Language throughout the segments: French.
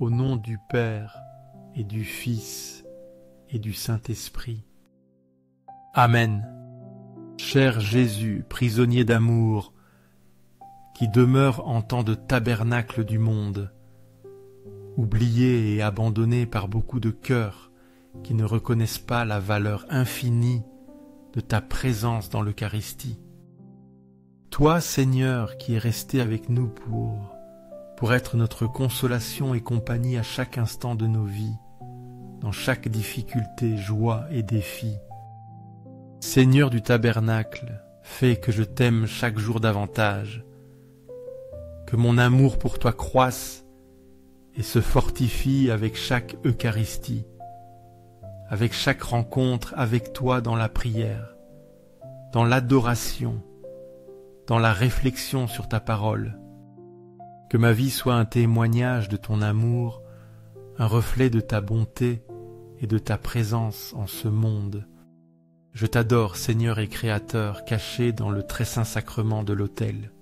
Au nom du Père et du Fils et du Saint-Esprit. Amen. Cher Jésus, prisonnier d'amour, qui demeure en temps de tabernacle du monde, oublié et abandonné par beaucoup de cœurs qui ne reconnaissent pas la valeur infinie de ta présence dans l'Eucharistie. Toi, Seigneur, qui es resté avec nous pour être notre consolation et compagnie à chaque instant de nos vies, dans chaque difficulté, joie et défi. Seigneur du tabernacle, fais que je t'aime chaque jour davantage, que mon amour pour toi croisse et se fortifie avec chaque Eucharistie, avec chaque rencontre avec toi dans la prière, dans l'adoration, dans la réflexion sur ta parole. Que ma vie soit un témoignage de ton amour, un reflet de ta bonté et de ta présence en ce monde. Je t'adore, Seigneur et Créateur, caché dans le très saint sacrement de l'autel.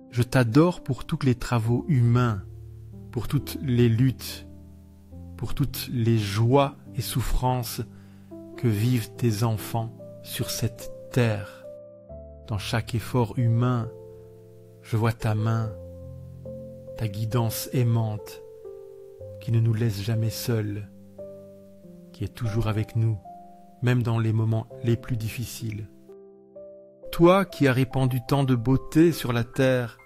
Je t'adore pour tous les travaux humains, pour toutes les luttes, pour toutes les joies et souffrances que vivent tes enfants sur cette terre. Dans chaque effort humain, je vois ta main, ta guidance aimante, qui ne nous laisse jamais seuls, qui est toujours avec nous, même dans les moments les plus difficiles. Toi qui as répandu tant de beauté sur la terre,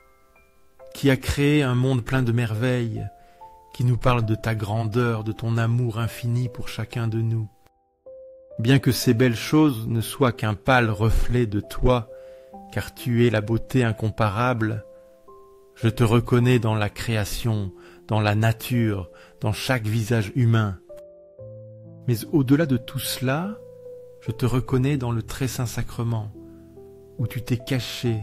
qui as créé un monde plein de merveilles, qui nous parle de ta grandeur, de ton amour infini pour chacun de nous. Bien que ces belles choses ne soient qu'un pâle reflet de toi, car tu es la beauté incomparable, je te reconnais dans la création, dans la nature, dans chaque visage humain. Mais au-delà de tout cela, je te reconnais dans le très saint sacrement, où tu t'es caché,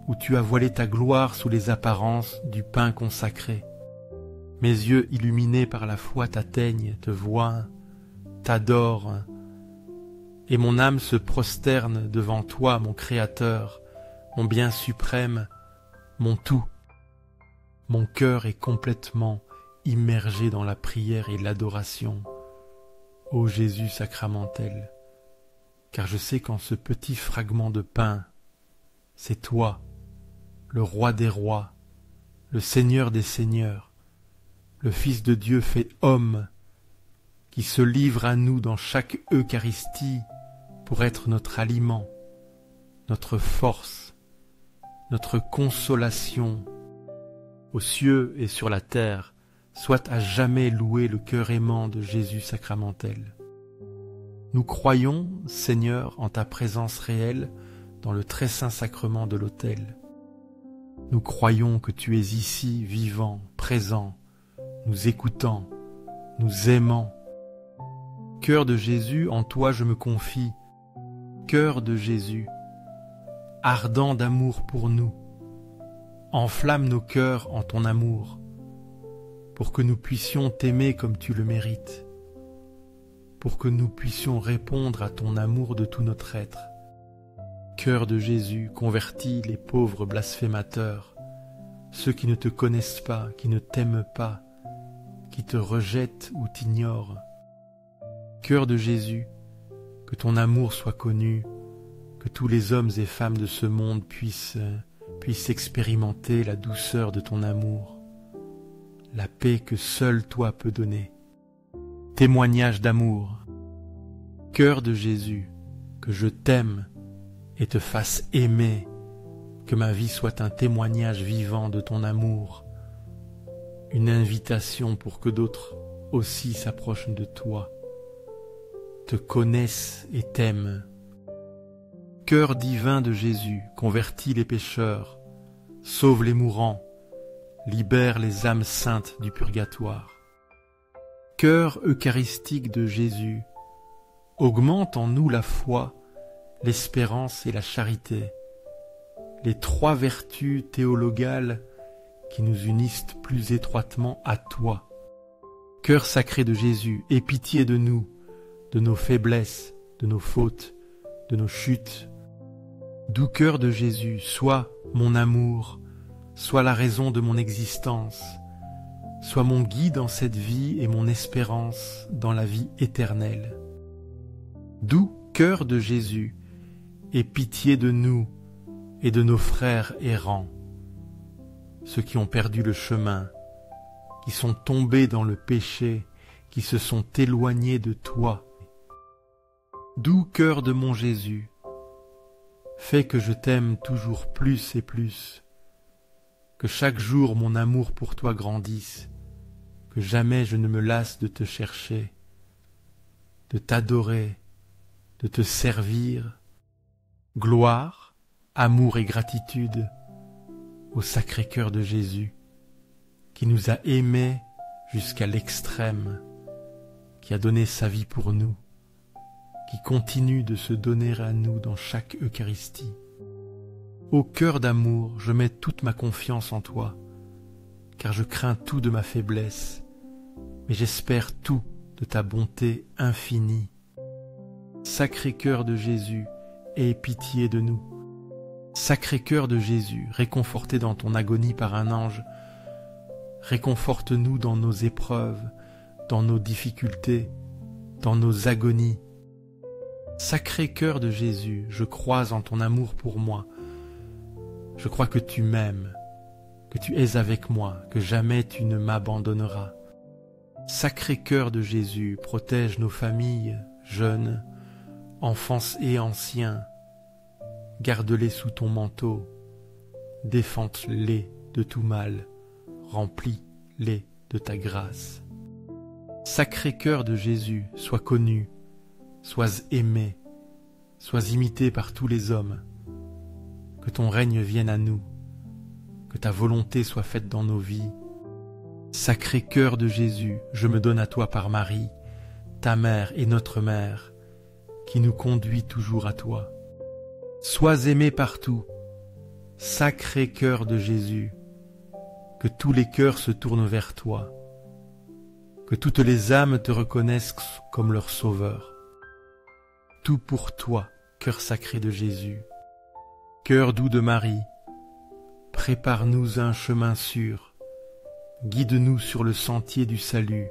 où tu as voilé ta gloire sous les apparences du pain consacré. Mes yeux illuminés par la foi t'atteignent, te voient, t'adorent, et mon âme se prosterne devant toi, mon Créateur, mon bien suprême, mon tout. Mon cœur est complètement immergé dans la prière et l'adoration, ô Jésus sacramentel, car je sais qu'en ce petit fragment de pain, c'est toi, le Roi des rois, le Seigneur des seigneurs, le Fils de Dieu fait homme, qui se livre à nous dans chaque Eucharistie pour être notre aliment, notre force, notre consolation. Aux cieux et sur la terre, soit à jamais loué le cœur aimant de Jésus sacramentel. Nous croyons, Seigneur, en ta présence réelle dans le très saint sacrement de l'autel. Nous croyons que tu es ici, vivant, présent, nous écoutant, nous aimant. Cœur de Jésus, en toi je me confie. Cœur de Jésus, ardent d'amour pour nous, enflamme nos cœurs en ton amour, pour que nous puissions t'aimer comme tu le mérites, pour que nous puissions répondre à ton amour de tout notre être. Cœur de Jésus, convertis les pauvres blasphémateurs, ceux qui ne te connaissent pas, qui ne t'aiment pas, qui te rejettent ou t'ignorent. Cœur de Jésus, que ton amour soit connu, que tous les hommes et femmes de ce monde puissent expérimenter la douceur de ton amour, la paix que seul toi peux donner. Témoignage d'amour. Cœur de Jésus, que je t'aime et te fasse aimer, que ma vie soit un témoignage vivant de ton amour, une invitation pour que d'autres aussi s'approchent de toi, te connaissent et t'aiment. Cœur divin de Jésus, convertis les pécheurs, sauve les mourants, libère les âmes saintes du purgatoire. Cœur eucharistique de Jésus, augmente en nous la foi, l'espérance et la charité, les trois vertus théologales qui nous unissent plus étroitement à toi. Cœur sacré de Jésus, aie pitié de nous, de nos faiblesses, de nos fautes, de nos chutes. Doux cœur de Jésus, sois mon amour, sois la raison de mon existence, sois mon guide en cette vie et mon espérance dans la vie éternelle. Doux cœur de Jésus, aie pitié de nous et de nos frères errants, ceux qui ont perdu le chemin, qui sont tombés dans le péché, qui se sont éloignés de toi. Doux cœur de mon Jésus, fais que je t'aime toujours plus et plus, que chaque jour mon amour pour toi grandisse, que jamais je ne me lasse de te chercher, de t'adorer, de te servir. Gloire, amour et gratitude au Sacré-Cœur de Jésus, qui nous a aimés jusqu'à l'extrême, qui a donné sa vie pour nous, qui continue de se donner à nous dans chaque Eucharistie. Ô cœur d'amour, je mets toute ma confiance en toi, car je crains tout de ma faiblesse, mais j'espère tout de ta bonté infinie. Sacré-Cœur de Jésus, aie pitié de nous. Sacré-Cœur de Jésus, réconforté dans ton agonie par un ange, réconforte-nous dans nos épreuves, dans nos difficultés, dans nos agonies. Sacré-Cœur de Jésus, je crois en ton amour pour moi. Je crois que tu m'aimes, que tu es avec moi, que jamais tu ne m'abandonneras. Sacré-Cœur de Jésus, protège nos familles, jeunes, enfants et anciens. Garde-les sous ton manteau, défends-les de tout mal, remplis-les de ta grâce. Sacré-Cœur de Jésus, sois connu, sois aimé, sois imité par tous les hommes. Que ton règne vienne à nous, que ta volonté soit faite dans nos vies. Sacré-Cœur de Jésus, je me donne à toi par Marie, ta mère et notre mère, qui nous conduit toujours à toi. Sois aimé partout, Sacré-Cœur de Jésus, que tous les cœurs se tournent vers toi, que toutes les âmes te reconnaissent comme leur sauveur. Tout pour toi, cœur sacré de Jésus. Cœur doux de Marie, prépare-nous un chemin sûr, guide-nous sur le sentier du salut,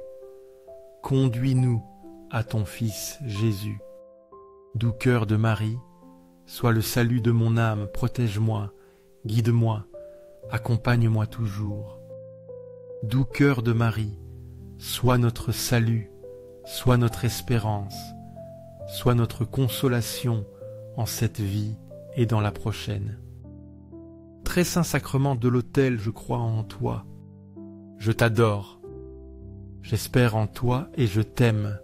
conduis-nous à ton Fils Jésus. Doux cœur de Marie, sois le salut de mon âme, protège-moi, guide-moi, accompagne-moi toujours. Doux cœur de Marie, sois notre salut, sois notre espérance, sois notre consolation en cette vie et dans la prochaine. Très saint sacrement de l'autel, je crois en toi. Je t'adore. J'espère en toi et je t'aime.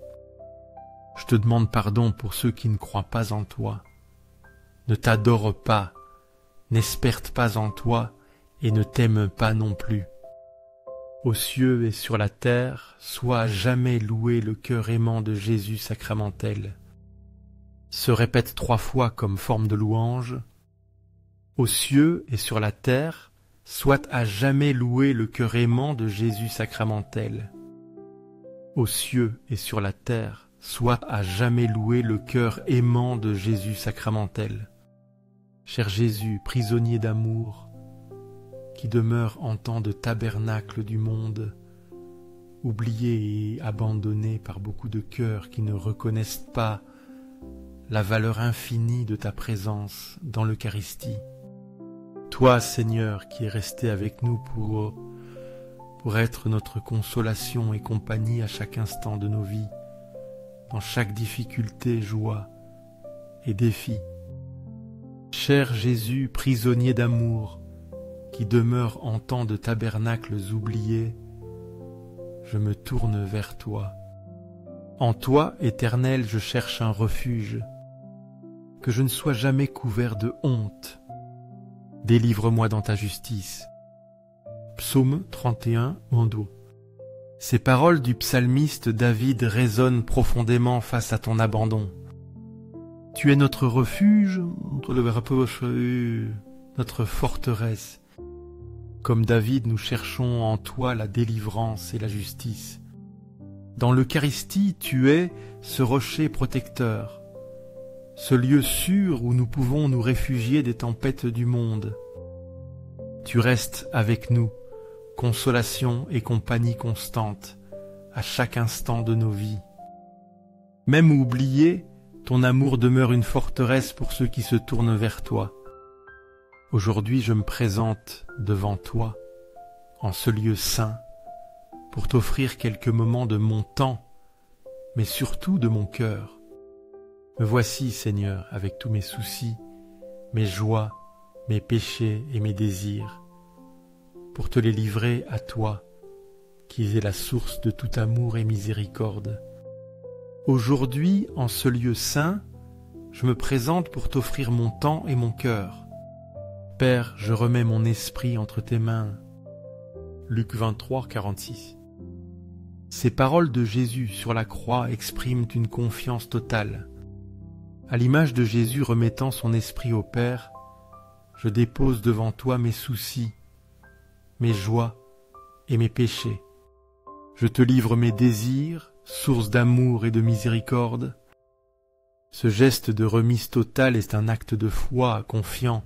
Je te demande pardon pour ceux qui ne croient pas en toi, ne t'adorent pas, n'espèrent pas en toi et ne t'aiment pas non plus. Aux cieux et sur la terre, sois à jamais loué le cœur aimant de Jésus sacramentel. Se répète 3 fois comme forme de louange. Aux cieux et sur la terre, soit à jamais loué le cœur aimant de Jésus sacramentel. Aux cieux et sur la terre, soit à jamais loué le cœur aimant de Jésus sacramentel. Cher Jésus, prisonnier d'amour, qui demeure en tant de tabernacle du monde, oublié et abandonné par beaucoup de cœurs qui ne reconnaissent pas la valeur infinie de ta présence dans l'Eucharistie. Toi, Seigneur, qui es resté avec nous pour être notre consolation et compagnie à chaque instant de nos vies, dans chaque difficulté, joie et défi. Cher Jésus, prisonnier d'amour, qui demeure en tant de tabernacles oubliés, je me tourne vers toi. En toi, Éternel, je cherche un refuge, que je ne sois jamais couvert de honte. Délivre-moi dans ta justice. Psaume 31, Mondo. Ces paroles du psalmiste David résonnent profondément face à ton abandon. Tu es notre refuge, notre forteresse. Comme David, nous cherchons en toi la délivrance et la justice. Dans l'Eucharistie, tu es ce rocher protecteur, ce lieu sûr où nous pouvons nous réfugier des tempêtes du monde. Tu restes avec nous consolation et compagnie constante à chaque instant de nos vies. Même oublié, ton amour demeure une forteresse pour ceux qui se tournent vers toi. Aujourd'hui, je me présente devant toi, en ce lieu saint, pour t'offrir quelques moments de mon temps, mais surtout de mon cœur. Me voici, Seigneur, avec tous mes soucis, mes joies, mes péchés et mes désirs, pour te les livrer à toi, qui es la source de tout amour et miséricorde. Aujourd'hui, en ce lieu saint, je me présente pour t'offrir mon temps et mon cœur. Père, je remets mon esprit entre tes mains. Luc 23, 46. Ces paroles de Jésus sur la croix expriment une confiance totale. À l'image de Jésus remettant son esprit au Père, je dépose devant toi mes soucis, mes joies et mes péchés. Je te livre mes désirs, source d'amour et de miséricorde. Ce geste de remise totale est un acte de foi confiant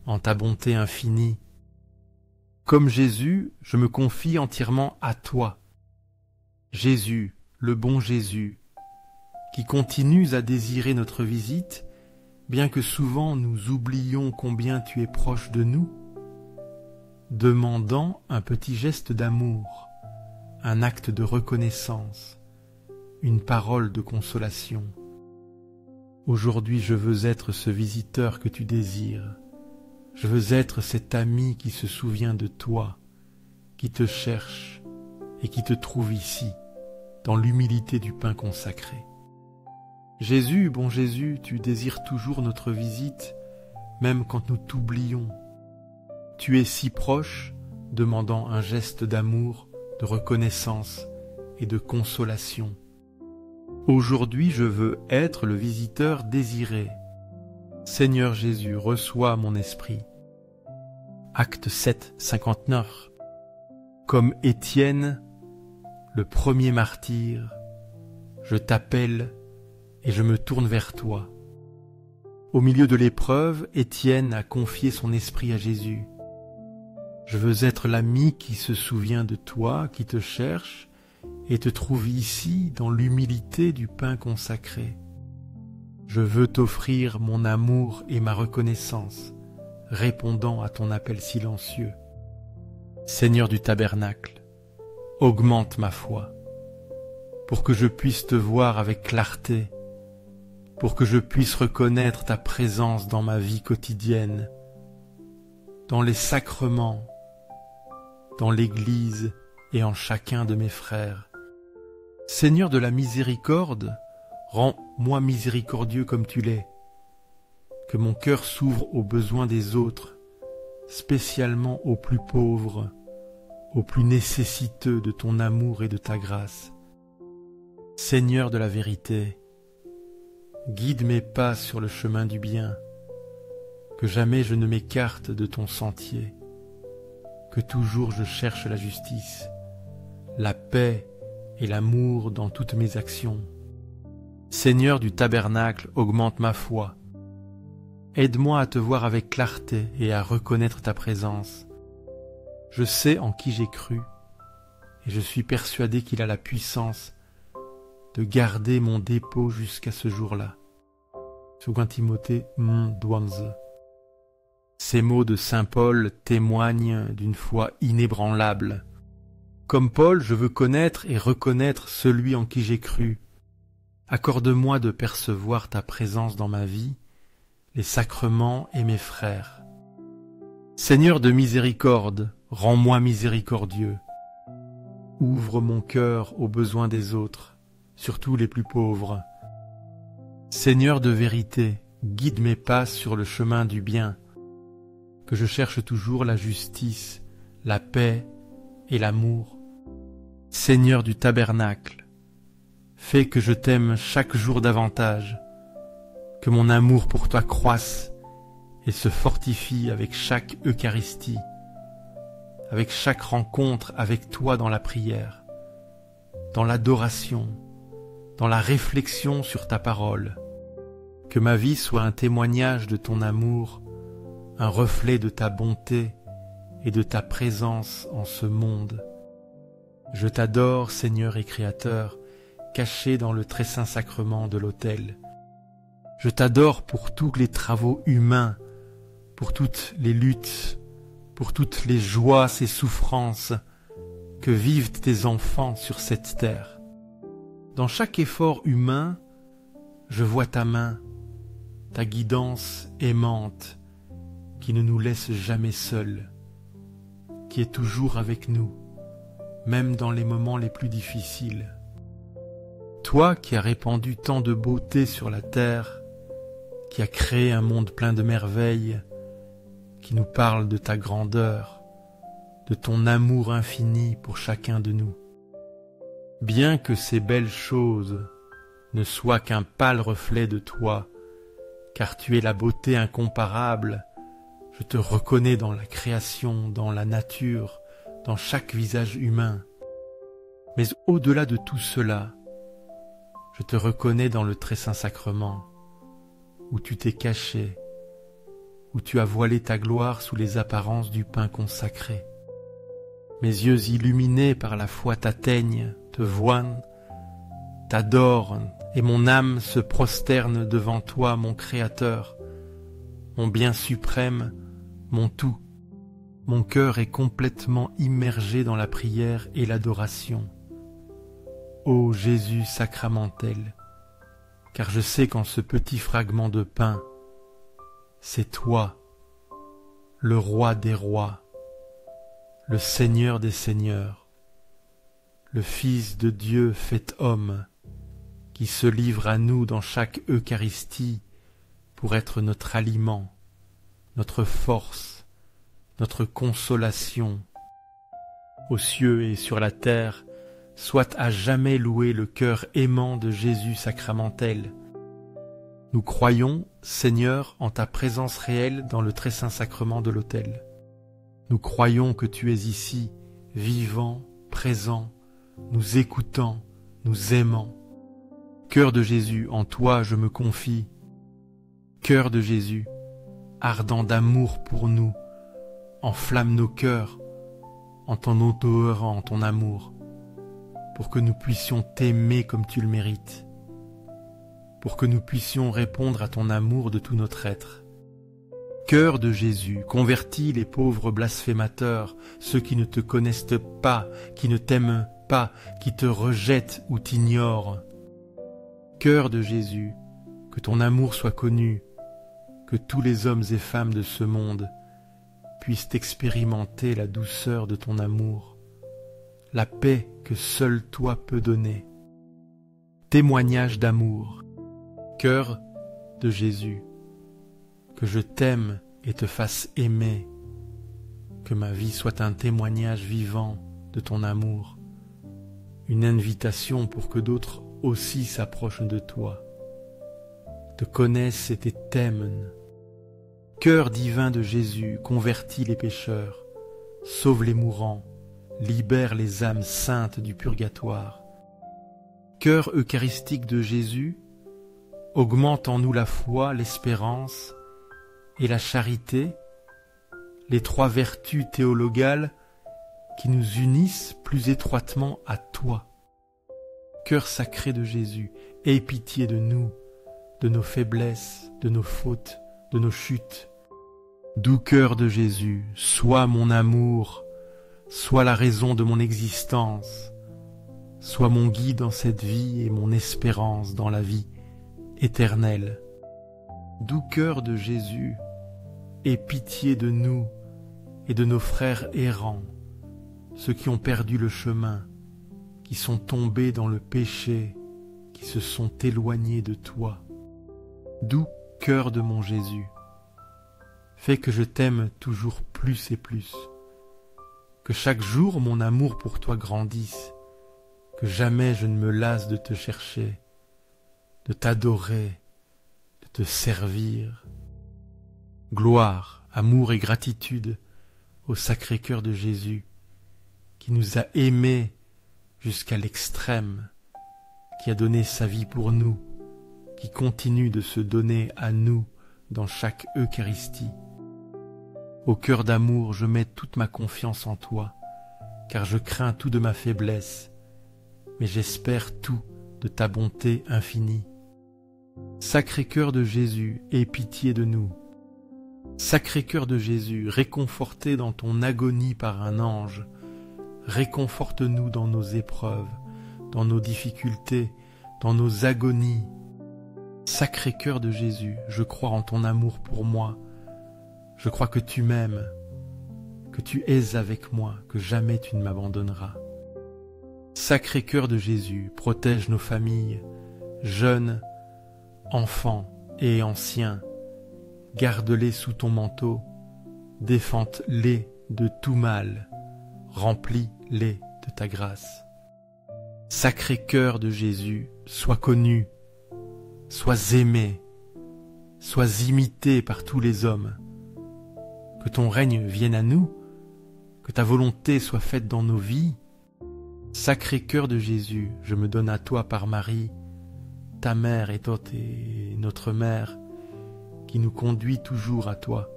en ta bonté infinie. Comme Jésus, je me confie entièrement à toi. Jésus, le bon Jésus, qui continues à désirer notre visite, bien que souvent nous oublions combien tu es proche de nous, demandant un petit geste d'amour, un acte de reconnaissance, une parole de consolation. Aujourd'hui, je veux être ce visiteur que tu désires. Je veux être cet ami qui se souvient de toi, qui te cherche et qui te trouve ici, dans l'humilité du pain consacré. Jésus, bon Jésus, tu désires toujours notre visite, même quand nous t'oublions. Tu es si proche, demandant un geste d'amour, de reconnaissance et de consolation. Aujourd'hui, je veux être le visiteur désiré. Seigneur Jésus, reçois mon esprit. Acte 7, 59. Comme Étienne, le premier martyr, je t'appelle et je me tourne vers toi. Au milieu de l'épreuve, Étienne a confié son esprit à Jésus. Je veux être l'ami qui se souvient de toi, qui te cherche et te trouve ici dans l'humilité du pain consacré. Je veux t'offrir mon amour et ma reconnaissance, répondant à ton appel silencieux. Seigneur du tabernacle, augmente ma foi, pour que je puisse te voir avec clarté, pour que je puisse reconnaître ta présence dans ma vie quotidienne, dans les sacrements, dans l'Église et en chacun de mes frères. Seigneur de la miséricorde, rends-moi miséricordieux comme tu l'es, que mon cœur s'ouvre aux besoins des autres, spécialement aux plus pauvres, aux plus nécessiteux de ton amour et de ta grâce. Seigneur de la vérité, guide mes pas sur le chemin du bien, que jamais je ne m'écarte de ton sentier, que toujours je cherche la justice, la paix et l'amour dans toutes mes actions. Seigneur du tabernacle, augmente ma foi. Aide-moi à te voir avec clarté et à reconnaître ta présence. Je sais en qui j'ai cru, et je suis persuadé qu'il a la puissance de garder mon dépôt jusqu'à ce jour-là. 2 Timothée 1:12. Ces mots de saint Paul témoignent d'une foi inébranlable. Comme Paul, je veux connaître et reconnaître celui en qui j'ai cru. Accorde-moi de percevoir ta présence dans ma vie, les sacrements et mes frères. Seigneur de miséricorde, rends-moi miséricordieux. Ouvre mon cœur aux besoins des autres, surtout les plus pauvres. Seigneur de vérité, guide mes pas sur le chemin du bien, que je cherche toujours la justice, la paix et l'amour. Seigneur du tabernacle, fais que je t'aime chaque jour davantage, que mon amour pour toi croisse et se fortifie avec chaque Eucharistie, avec chaque rencontre avec toi dans la prière, dans l'adoration, dans la réflexion sur ta parole. Que ma vie soit un témoignage de ton amour, un reflet de ta bonté et de ta présence en ce monde. Je t'adore, Seigneur et Créateur, caché dans le très saint sacrement de l'autel. Je t'adore pour tous les travaux humains, pour toutes les luttes, pour toutes les joies et souffrances que vivent tes enfants sur cette terre. Dans chaque effort humain, je vois ta main, ta guidance aimante, qui ne nous laisse jamais seuls, qui est toujours avec nous, même dans les moments les plus difficiles. Toi qui as répandu tant de beauté sur la terre, qui as créé un monde plein de merveilles, qui nous parle de ta grandeur, de ton amour infini pour chacun de nous. Bien que ces belles choses ne soient qu'un pâle reflet de toi, car tu es la beauté incomparable, je te reconnais dans la création, dans la nature, dans chaque visage humain. Mais au-delà de tout cela, je te reconnais dans le très saint sacrement, où tu t'es caché, où tu as voilé ta gloire sous les apparences du pain consacré. Mes yeux illuminés par la foi t'atteignent, te voient, t'adorent, et mon âme se prosterne devant toi, mon Créateur, mon bien suprême, mon tout. Mon cœur est complètement immergé dans la prière et l'adoration. Ô Jésus sacramentel, car je sais qu'en ce petit fragment de pain, c'est toi, le roi des rois, le Seigneur des seigneurs, le Fils de Dieu fait homme, qui se livre à nous dans chaque Eucharistie pour être notre aliment, notre force, notre consolation. Aux cieux et sur la terre, soit à jamais loué le cœur aimant de Jésus sacramentel. Nous croyons, Seigneur, en ta présence réelle dans le très saint sacrement de l'autel. Nous croyons que tu es ici, vivant, présent, nous écoutant, nous aimant. Cœur de Jésus, en toi je me confie. Cœur de Jésus, ardent d'amour pour nous, enflamme nos cœurs en t'en odorant ton amour, pour que nous puissions t'aimer comme tu le mérites, pour que nous puissions répondre à ton amour de tout notre être. Cœur de Jésus, convertis les pauvres blasphémateurs, ceux qui ne te connaissent pas, qui ne t'aiment pas, qui te rejettent ou t'ignorent. Cœur de Jésus, que ton amour soit connu, que tous les hommes et femmes de ce monde puissent expérimenter la douceur de ton amour, la paix que seul toi peux donner. Témoignage d'amour, cœur de Jésus, que je t'aime et te fasse aimer, que ma vie soit un témoignage vivant de ton amour, une invitation pour que d'autres aussi s'approchent de toi, te connaissent et t'aiment. Cœur divin de Jésus, convertis les pécheurs, sauve les mourants, libère les âmes saintes du purgatoire. Cœur eucharistique de Jésus, augmente en nous la foi, l'espérance et la charité, les trois vertus théologales qui nous unissent plus étroitement à toi. Cœur sacré de Jésus, aie pitié de nous, de nos faiblesses, de nos fautes, de nos chutes. Doux cœur de Jésus, sois mon amour, sois la raison de mon existence, sois mon guide dans cette vie et mon espérance dans la vie éternelle. Doux cœur de Jésus, aie pitié de nous et de nos frères errants, ceux qui ont perdu le chemin, qui sont tombés dans le péché, qui se sont éloignés de toi. Doux cœur de mon Jésus, fais que je t'aime toujours plus et plus, que chaque jour mon amour pour toi grandisse, que jamais je ne me lasse de te chercher, de t'adorer, de te servir. Gloire, amour et gratitude au Sacré-Cœur de Jésus, qui nous a aimés jusqu'à l'extrême, qui a donné sa vie pour nous, qui continue de se donner à nous dans chaque Eucharistie. Au cœur d'amour, je mets toute ma confiance en toi, car je crains tout de ma faiblesse, mais j'espère tout de ta bonté infinie. Sacré-Cœur de Jésus, aie pitié de nous. Sacré-Cœur de Jésus, réconforté dans ton agonie par un ange, réconforte-nous dans nos épreuves, dans nos difficultés, dans nos agonies. Sacré-Cœur de Jésus, je crois en ton amour pour moi. Je crois que tu m'aimes, que tu es avec moi, que jamais tu ne m'abandonneras. Sacré-Cœur de Jésus, protège nos familles, jeunes, enfants et anciens. Garde-les sous ton manteau, défends-les de tout mal, remplis-les de ta grâce. Sacré-Cœur de Jésus, sois connu, sois aimé, sois imité par tous les hommes. Que ton règne vienne à nous, que ta volonté soit faite dans nos vies. Sacré-Cœur de Jésus, je me donne à toi par Marie, ta mère et notre mère, qui nous conduit toujours à toi.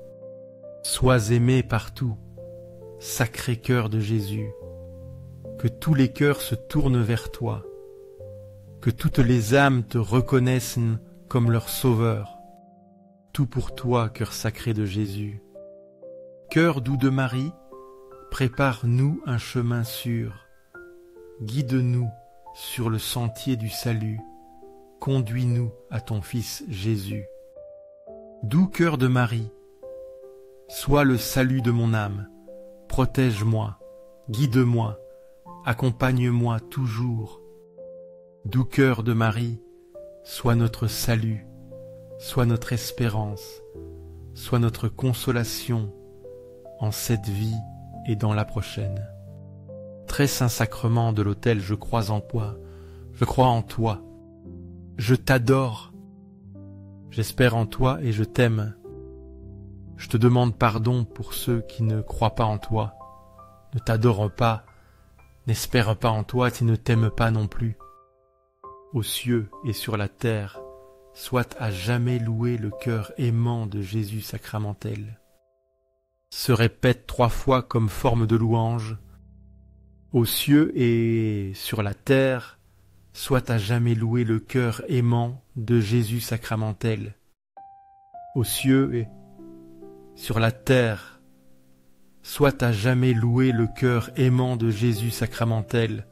Sois aimé partout, Sacré-Cœur de Jésus, que tous les cœurs se tournent vers toi, que toutes les âmes te reconnaissent comme leur sauveur. Tout pour toi, cœur sacré de Jésus. Cœur doux de Marie, prépare-nous un chemin sûr, guide-nous sur le sentier du salut, conduis-nous à ton Fils Jésus. Doux cœur de Marie, sois le salut de mon âme, protège-moi, guide-moi, accompagne-moi toujours. Doux cœur de Marie, sois notre salut, sois notre espérance, sois notre consolation en cette vie et dans la prochaine. Très saint sacrement de l'autel, je crois en toi, je crois en toi, je t'adore, j'espère en toi et je t'aime. Je te demande pardon pour ceux qui ne croient pas en toi, ne t'adorent pas, n'espèrent pas en toi et ne t'aiment pas non plus. Aux cieux et sur la terre, soit à jamais loué le cœur aimant de Jésus sacramentel. Se répète 3 fois comme forme de louange. Aux cieux et sur la terre, soit à jamais loué le cœur aimant de Jésus sacramentel. Aux cieux et sur la terre, soit à jamais loué le cœur aimant de Jésus sacramentel.